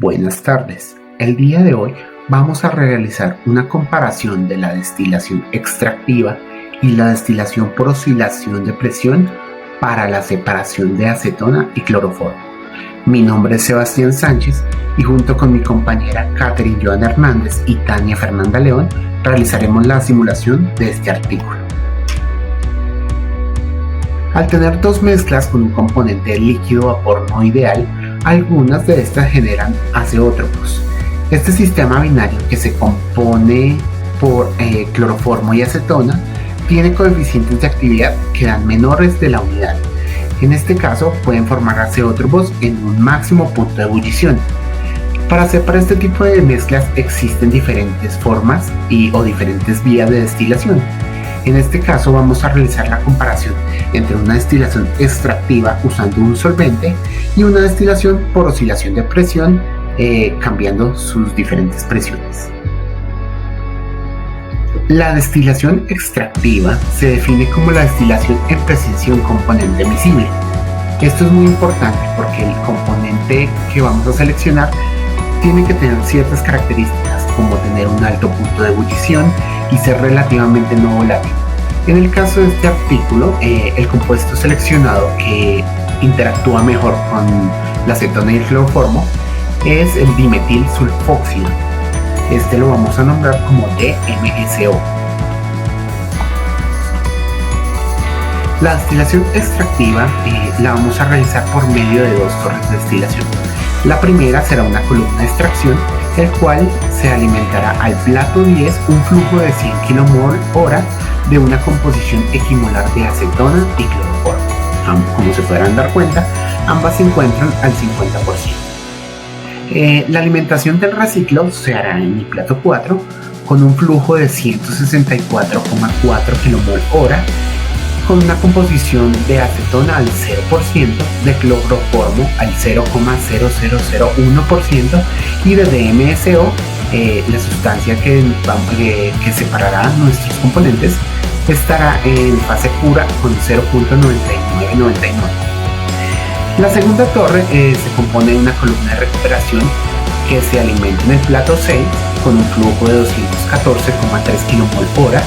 Buenas tardes. El día de hoy vamos a realizar una comparación de la destilación extractiva y la destilación por oscilación de presión para la separación de acetona y cloroformo. Mi nombre es Sebastián Sánchez y junto con mi compañera Catherine Joana Hernández y Tania Fernanda León realizaremos la simulación de este artículo. Al tener dos mezclas con un componente líquido-vapor no ideal, algunas de estas generan azeótropos. Este sistema binario, que se compone por cloroformo y acetona, tiene coeficientes de actividad que dan menores de la unidad. En este caso pueden formar azeótropos en un máximo punto de ebullición. Para separar este tipo de mezclas existen diferentes formas o diferentes vías de destilación. En este caso vamos a realizar la comparación entre una destilación extractiva usando un solvente y una destilación por oscilación de presión cambiando sus diferentes presiones. La destilación extractiva se define como la destilación en presencia de un componente miscible. Esto es muy importante porque el componente que vamos a seleccionar tiene que tener ciertas características, como tener un alto punto de ebullición y ser relativamente no volátil. En el caso de este artículo, el compuesto seleccionado que interactúa mejor con la acetona y el cloroformo es el dimetil sulfóxido. Este lo vamos a nombrar como DMSO. La destilación extractiva la vamos a realizar por medio de dos torres de destilación. La primera será una columna de extracción, el cual se alimentará al plato 10 un flujo de 100 kmol/hora de una composición equimolar de acetona y cloroformo. Como se podrán dar cuenta, ambas se encuentran al 50%. La alimentación del reciclo se hará en el plato 4 con un flujo de 164,4 kmol/hora con una composición de acetona al 0%, de cloroformo al 0,0001% y de DMSO, la sustancia que separará nuestros componentes, estará en fase pura con 0,9999. La segunda torre se compone de una columna de recuperación que se alimenta en el plato 6 con un flujo de 214,3 kmol/hora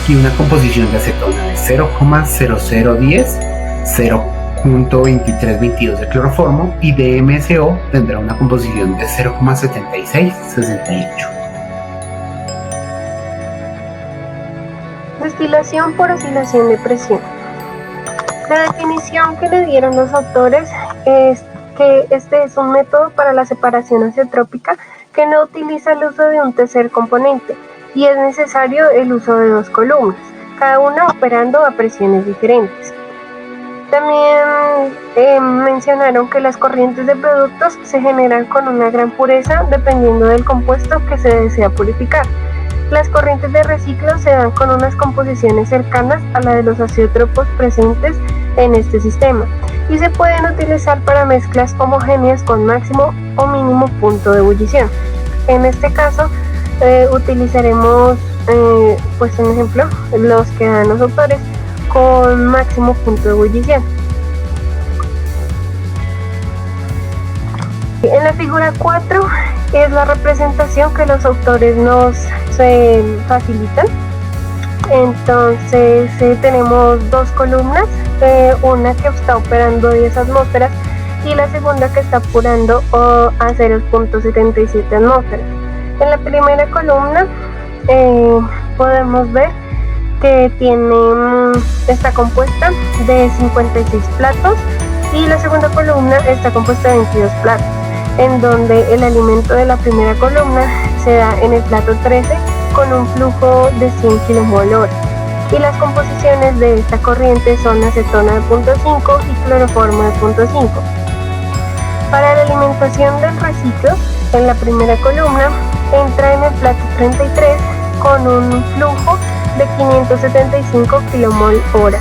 y una composición de acetona de 0,0010, 0,2322 de cloroformo, y DMSO tendrá una composición de 0,7668. Destilación por oscilación de presión. La definición que le dieron los autores es que este es un método para la separación azeotrópica que no utiliza el uso de un tercer componente y es necesario el uso de dos columnas, cada una operando a presiones diferentes. También mencionaron que las corrientes de productos se generan con una gran pureza dependiendo del compuesto que se desea purificar. Las corrientes de reciclo se dan con unas composiciones cercanas a la de los azeótropos presentes en este sistema y se pueden utilizar para mezclas homogéneas con máximo o mínimo punto de ebullición. En este caso utilizaremos pues un ejemplo, los que dan los autores con máximo punto de ebullición. En la figura 4 es la representación que los autores nos facilitan. Entonces tenemos dos columnas, una que está operando 10 atmósferas y la segunda que está apurando a 0,77 atmósferas. En la primera columna podemos ver que está compuesta de 56 platos y la segunda columna está compuesta de 22 platos, en donde el alimento de la primera columna se da en el plato 13 con un flujo de 100 kmol/hora y las composiciones de esta corriente son acetona de 0,5 y cloroformo de 0,5. Para la alimentación del reciclo, en la primera columna entra en el plato 33 con un flujo de 575 kmol/hora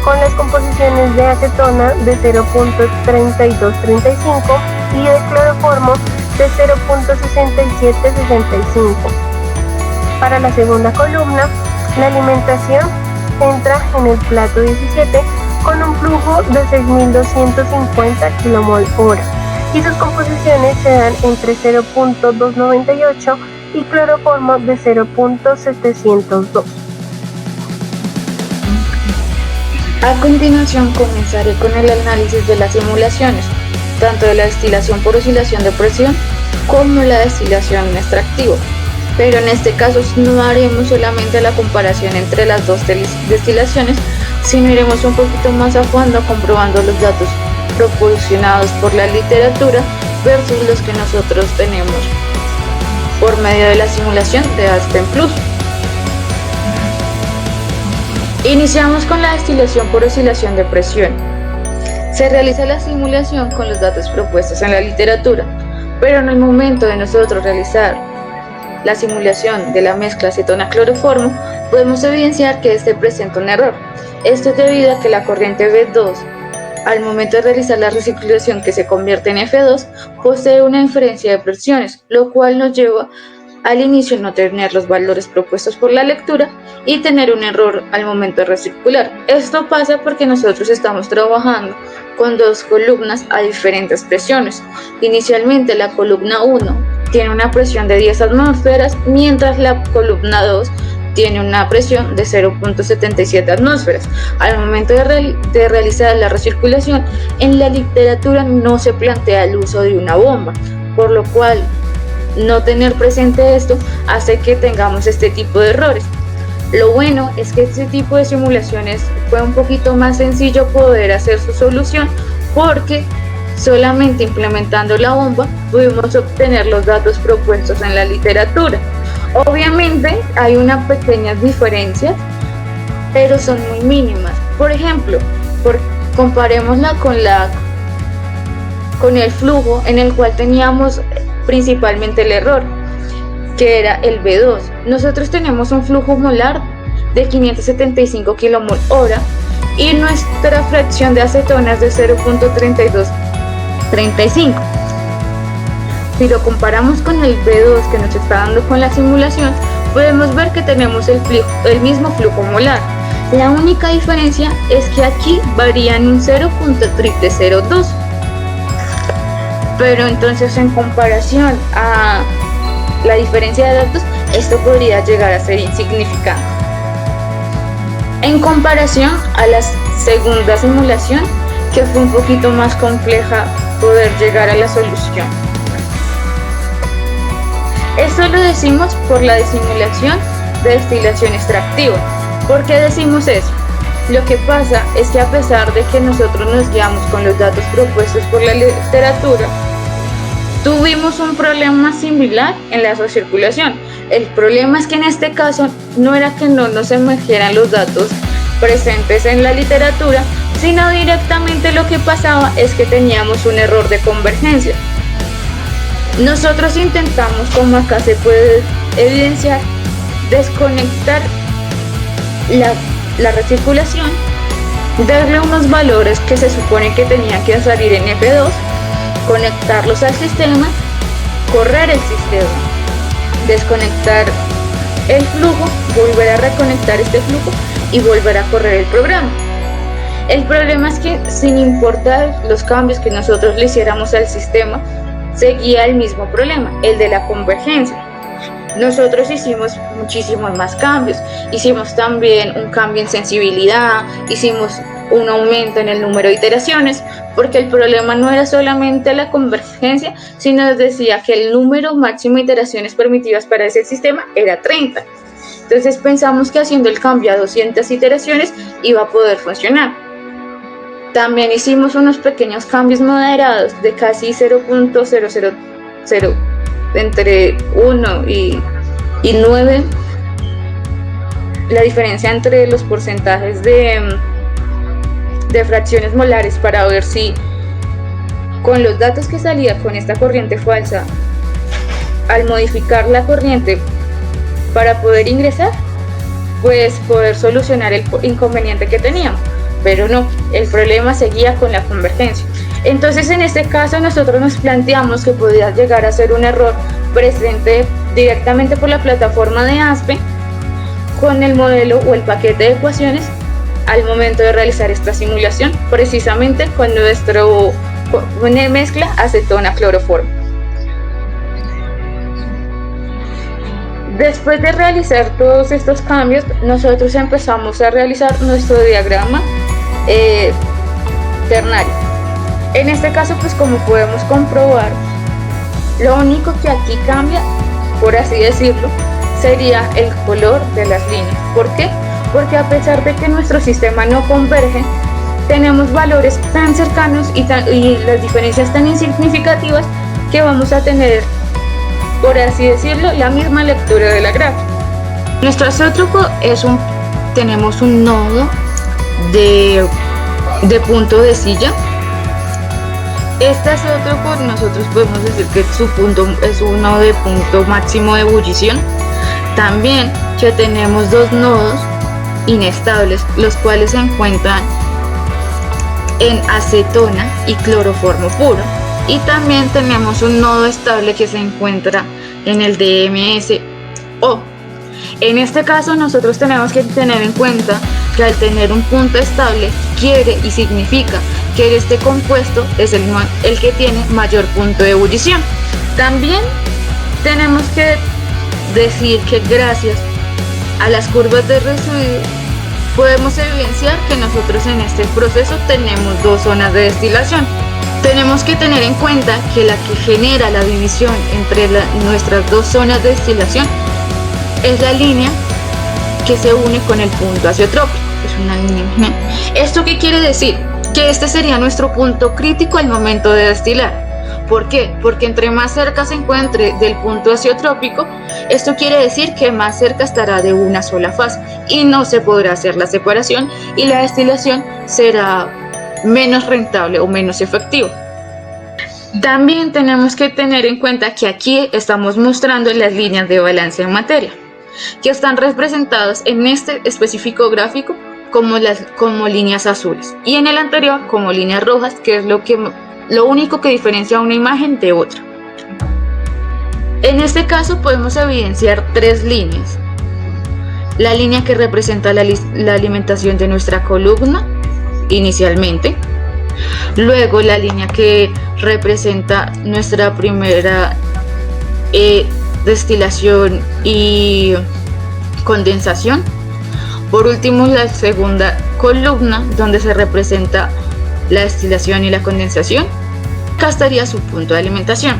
con las composiciones de acetona de 0,3235 y de cloroformo de 0,6765. Para la segunda columna, la alimentación entra en el plato 17 con un flujo de 6.250 kmol/hora y sus composiciones se dan entre 0.298 y cloroformo de 0.702. A continuación comenzaré con el análisis de las simulaciones, tanto de la destilación por oscilación de presión como la destilación en extractivo, pero en este caso no haremos solamente la comparación entre las dos destilaciones, sino iremos un poquito más a fondo comprobando los datos proporcionados por la literatura versus los que nosotros tenemos por medio de la simulación de Aspen Plus. Iniciamos con la destilación por oscilación de presión. Se realiza la simulación con los datos propuestos en la literatura, pero en el momento de nosotros realizar la simulación de la mezcla acetona-cloroformo, podemos evidenciar que este presenta un error. Esto es debido a que la corriente B2, al momento de realizar la recirculación que se convierte en F2, posee una diferencia de presiones, lo cual nos lleva al inicio no tener los valores propuestos por la lectura y tener un error al momento de recircular. Esto pasa porque nosotros estamos trabajando con dos columnas a diferentes presiones. Inicialmente la columna 1 tiene una presión de 10 atmósferas, mientras la columna 2 tiene una presión de 0.77 atmósferas. Al momento de realizar la recirculación, en la literatura no se plantea el uso de una bomba, por lo cual no tener presente esto hace que tengamos este tipo de errores. Lo bueno es que este tipo de simulaciones fue un poquito más sencillo poder hacer su solución, porque solamente implementando la bomba pudimos obtener los datos propuestos en la literatura. Obviamente hay unas pequeñas diferencias, pero son muy mínimas. Por ejemplo, comparémosla con el flujo, en el cual teníamos principalmente el error, que era el B2. Nosotros tenemos un flujo molar de 575 kmol/h y nuestra fracción de acetona es de 0.3235. Si lo comparamos con el B2 que nos está dando con la simulación, podemos ver que tenemos el mismo flujo molar. La única diferencia es que aquí varían un 0.002. Pero entonces, en comparación a la diferencia de datos, esto podría llegar a ser insignificante. En comparación a la segunda simulación, que fue un poquito más compleja poder llegar a la solución. Esto lo decimos por la simulación de destilación extractiva. ¿Por qué decimos eso? Lo que pasa es que a pesar de que nosotros nos guiamos con los datos propuestos por la literatura, tuvimos un problema similar en la recirculación. El problema es que en este caso no era que no nos emergieran los datos presentes en la literatura, sino directamente lo que pasaba es que teníamos un error de convergencia. Nosotros intentamos, como acá se puede evidenciar, desconectar la recirculación, darle unos valores que se supone que tenían que salir en F2, conectarlos al sistema, correr el sistema, desconectar el flujo, volver a reconectar este flujo y volver a correr el programa. El problema es que, sin importar los cambios que nosotros le hiciéramos al sistema, seguía el mismo problema, el de la convergencia. Nosotros hicimos muchísimos más cambios, hicimos también un cambio en sensibilidad, hicimos un aumento en el número de iteraciones, porque el problema no era solamente la convergencia, sino nos decía que el número máximo de iteraciones permitidas para ese sistema era 30. Entonces pensamos que haciendo el cambio a 200 iteraciones iba a poder funcionar. También hicimos unos pequeños cambios moderados de casi 0.000, entre 1 y 9, la diferencia entre los porcentajes de fracciones molares, para ver si con los datos que salía con esta corriente falsa, al modificar la corriente para poder ingresar, pues poder solucionar el inconveniente que teníamos. Pero no, el problema seguía con la convergencia. Entonces, en este caso nosotros nos planteamos que podía llegar a ser un error presente directamente por la plataforma de Aspen con el modelo o el paquete de ecuaciones al momento de realizar esta simulación, precisamente con mezcla acetona-cloroformo. Después de realizar todos estos cambios, nosotros empezamos a realizar nuestro diagrama ternario. En este caso, pues como podemos comprobar, lo único que aquí cambia, por así decirlo, sería el color de las líneas. ¿Por qué? Porque a pesar de que nuestro sistema no converge, tenemos valores tan cercanos y las diferencias tan insignificativas que vamos a tener, por así decirlo, la misma lectura de la gráfica. Nuestro azeótropo tenemos un nodo de punto de silla. Este azeótropo nosotros podemos decir que su punto es un nodo de punto máximo de ebullición. También que tenemos dos nodos inestables, los cuales se encuentran en acetona y cloroformo puro. Y también tenemos un nodo estable que se encuentra en el DMSO. En este caso nosotros tenemos que tener en cuenta que al tener un punto estable quiere y significa que este compuesto es el que tiene mayor punto de ebullición. También tenemos que decir que gracias a las curvas de residuo podemos evidenciar que nosotros en este proceso tenemos dos zonas de destilación. Tenemos que tener en cuenta que la que genera la división entre nuestras dos zonas de destilación es la línea que se une con el punto azeotrópico. Es una línea. ¿Esto qué quiere decir? Que este sería nuestro punto crítico al momento de destilar. ¿Por qué? Porque entre más cerca se encuentre del punto azeotrópico, esto quiere decir que más cerca estará de una sola fase y no se podrá hacer la separación y la destilación será menos rentable o menos efectiva. También tenemos que tener en cuenta que aquí estamos mostrando las líneas de balance en materia, que están representadas en este específico gráfico como líneas azules y en el anterior como líneas rojas, que es lo único que diferencia una imagen de otra. En este caso podemos evidenciar tres líneas. La línea que representa la alimentación de nuestra columna inicialmente, luego la línea que representa nuestra primera destilación y condensación, por último la segunda columna donde se representa la destilación y la condensación. Acá estaría su punto de alimentación.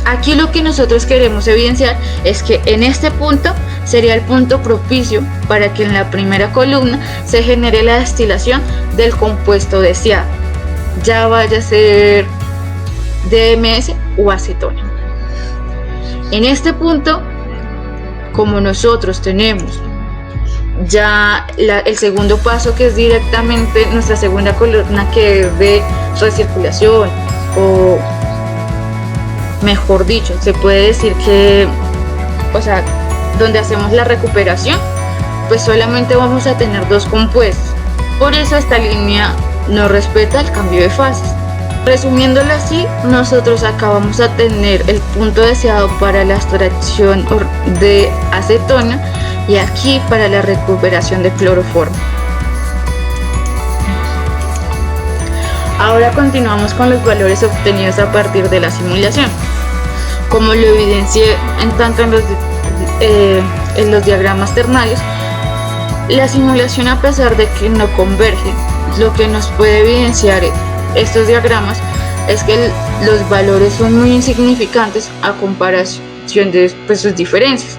Aquí lo que nosotros queremos evidenciar es que en este punto sería el punto propicio para que en la primera columna se genere la destilación del compuesto deseado, ya vaya a ser DMS o acetona. En este punto, como nosotros tenemos ya el segundo paso, que es directamente nuestra segunda columna, que es de recirculación, o mejor dicho, se puede decir que, donde hacemos la recuperación, pues solamente vamos a tener dos compuestos. Por eso esta línea no respeta el cambio de fases. Resumiéndolo así, nosotros acá vamos a tener el punto deseado para la extracción de acetona y aquí para la recuperación de cloroformo. Ahora continuamos con los valores obtenidos a partir de la simulación. Como lo evidencié en los diagramas ternarios, la simulación, a pesar de que no converge, lo que nos puede evidenciar estos diagramas es que los valores son muy insignificantes a comparación de sus diferencias.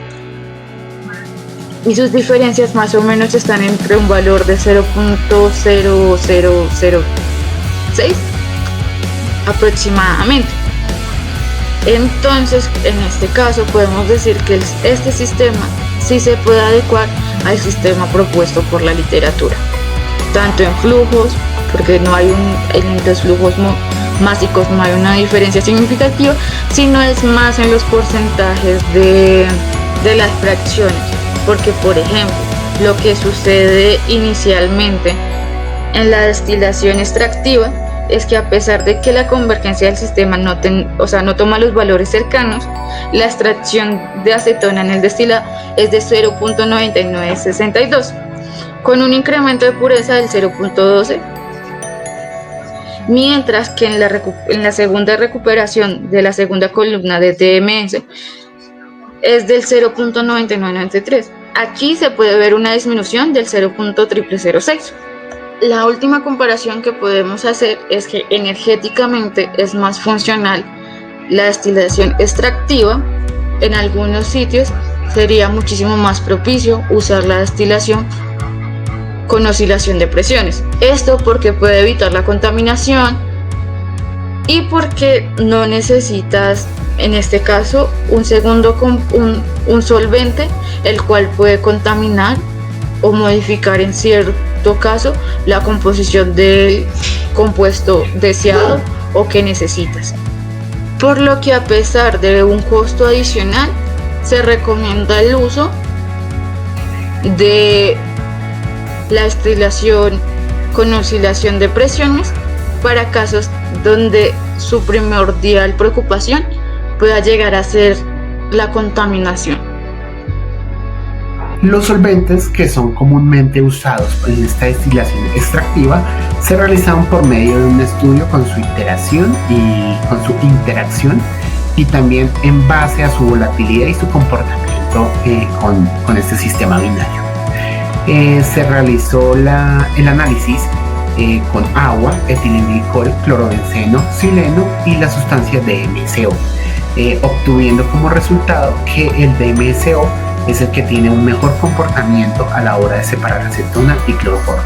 Y sus diferencias más o menos están entre un valor de 0.0006 aproximadamente. Entonces, en este caso podemos decir que este sistema sí se puede adecuar al sistema propuesto por la literatura, tanto en flujos, porque en los flujos másicos no hay una diferencia significativa, sino es más en los porcentajes de las fracciones, porque por ejemplo, lo que sucede inicialmente en la destilación extractiva es que, a pesar de que la convergencia del sistema no toma los valores cercanos, la extracción de acetona en el destilado es de 0.9962, con un incremento de pureza del 0.12, mientras que en la segunda recuperación de la segunda columna de TMS es del 0.9993. Aquí se puede ver una disminución del 0.0006. La última comparación que podemos hacer es que energéticamente es más funcional la destilación extractiva. En algunos sitios sería muchísimo más propicio usar la destilación con oscilación de presiones. Esto porque puede evitar la contaminación y porque no necesitas, en este caso, un solvente, el cual puede contaminar o modificar en cierto caso la composición del compuesto deseado o que necesitas. Por lo que, a pesar de un costo adicional, se recomienda el uso de la destilación con oscilación de presiones para casos donde su primordial preocupación pueda llegar a ser la contaminación. Los solventes que son comúnmente usados en esta destilación extractiva se realizaron por medio de un estudio con su interacción y también en base a su volatilidad y su comportamiento con este sistema binario. Se realizó el análisis con agua, etilenglicol, clorobenceno, xileno y la sustancia DMSO, obteniendo como resultado que el DMSO es el que tiene un mejor comportamiento a la hora de separar acetona y cloroformo.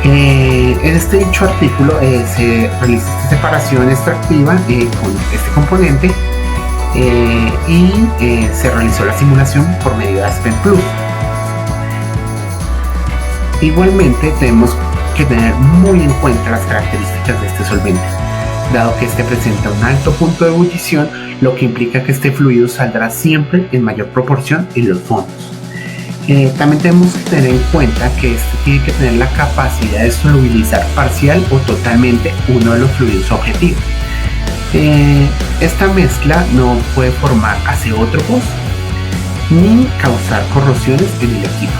En este dicho artículo se realiza esta separación extractiva con este componente y se realizó la simulación por medio de Aspen Plus. Igualmente tenemos que tener muy en cuenta las características de este solvente, dado que este presenta un alto punto de ebullición, lo que implica que este fluido saldrá siempre en mayor proporción en los fondos. También tenemos que tener en cuenta que este tiene que tener la capacidad de solubilizar parcial o totalmente uno de los fluidos objetivos. Esta mezcla no puede formar azeótropos ni causar corrosiones en el equipo.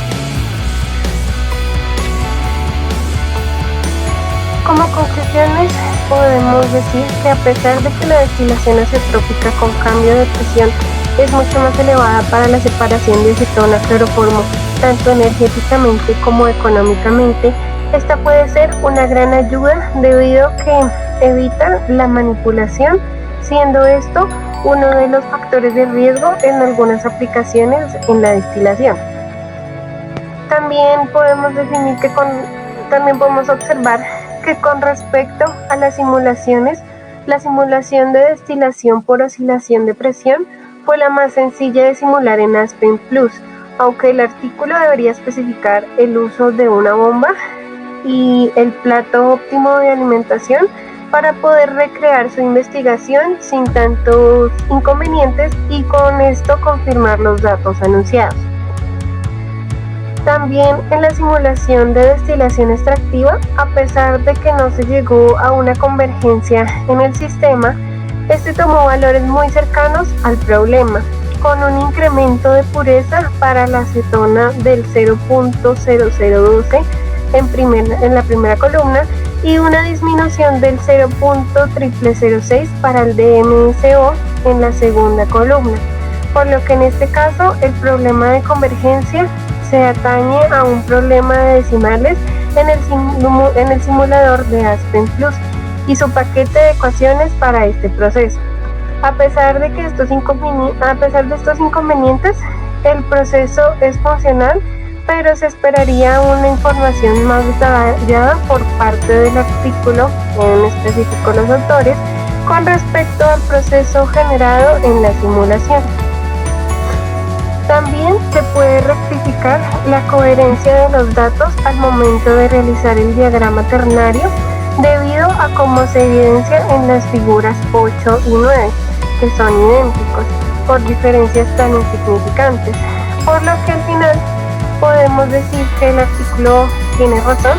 Como conclusiones, podemos decir que a pesar de que la destilación azeotrópica con cambio de presión es mucho más elevada para la separación de acetona cloroformo, tanto energéticamente como económicamente, esta puede ser una gran ayuda debido a que evita la manipulación, siendo esto uno de los factores de riesgo en algunas aplicaciones en la destilación. También podemos definir que también podemos observar que con respecto a las simulaciones, la simulación de destilación por oscilación de presión fue la más sencilla de simular en Aspen Plus, aunque el artículo debería especificar el uso de una bomba y el plato óptimo de alimentación para poder recrear su investigación sin tantos inconvenientes y con esto confirmar los datos anunciados. También en la simulación de destilación extractiva, a pesar de que no se llegó a una convergencia en el sistema, este tomó valores muy cercanos al problema, con un incremento de pureza para la acetona del 0.0012 en la primera columna y una disminución del 0.0006 para el DMSO en la segunda columna, por lo que en este caso el problema de convergencia se atañe a un problema de decimales en el simulador de Aspen Plus y su paquete de ecuaciones para este proceso. A pesar de estos inconvenientes, el proceso es funcional, pero se esperaría una información más detallada por parte del artículo, en específico los autores, con respecto al proceso generado en la simulación. También se puede rectificar la coherencia de los datos al momento de realizar el diagrama ternario debido a cómo se evidencia en las figuras 8 y 9, que son idénticos por diferencias tan insignificantes, por lo que al final podemos decir que el artículo tiene razón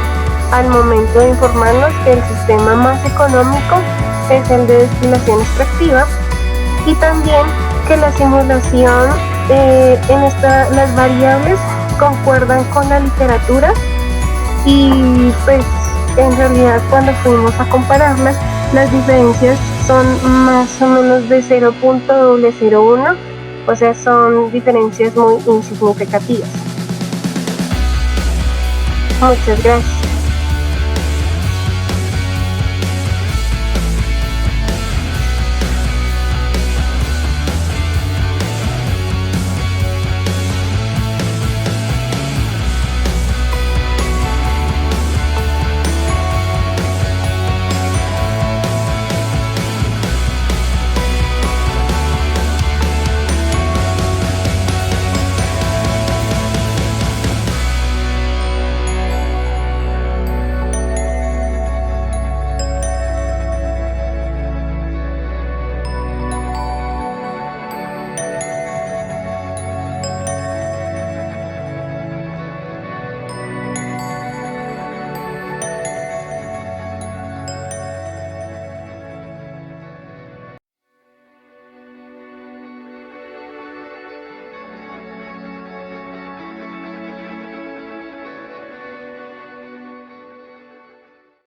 al momento de informarnos que el sistema más económico es el de destilación extractiva y también que la simulación las variables concuerdan con la literatura y pues en realidad cuando fuimos a compararlas, las diferencias son más o menos de 0.001, o sea, son diferencias muy insignificativas. Muchas gracias.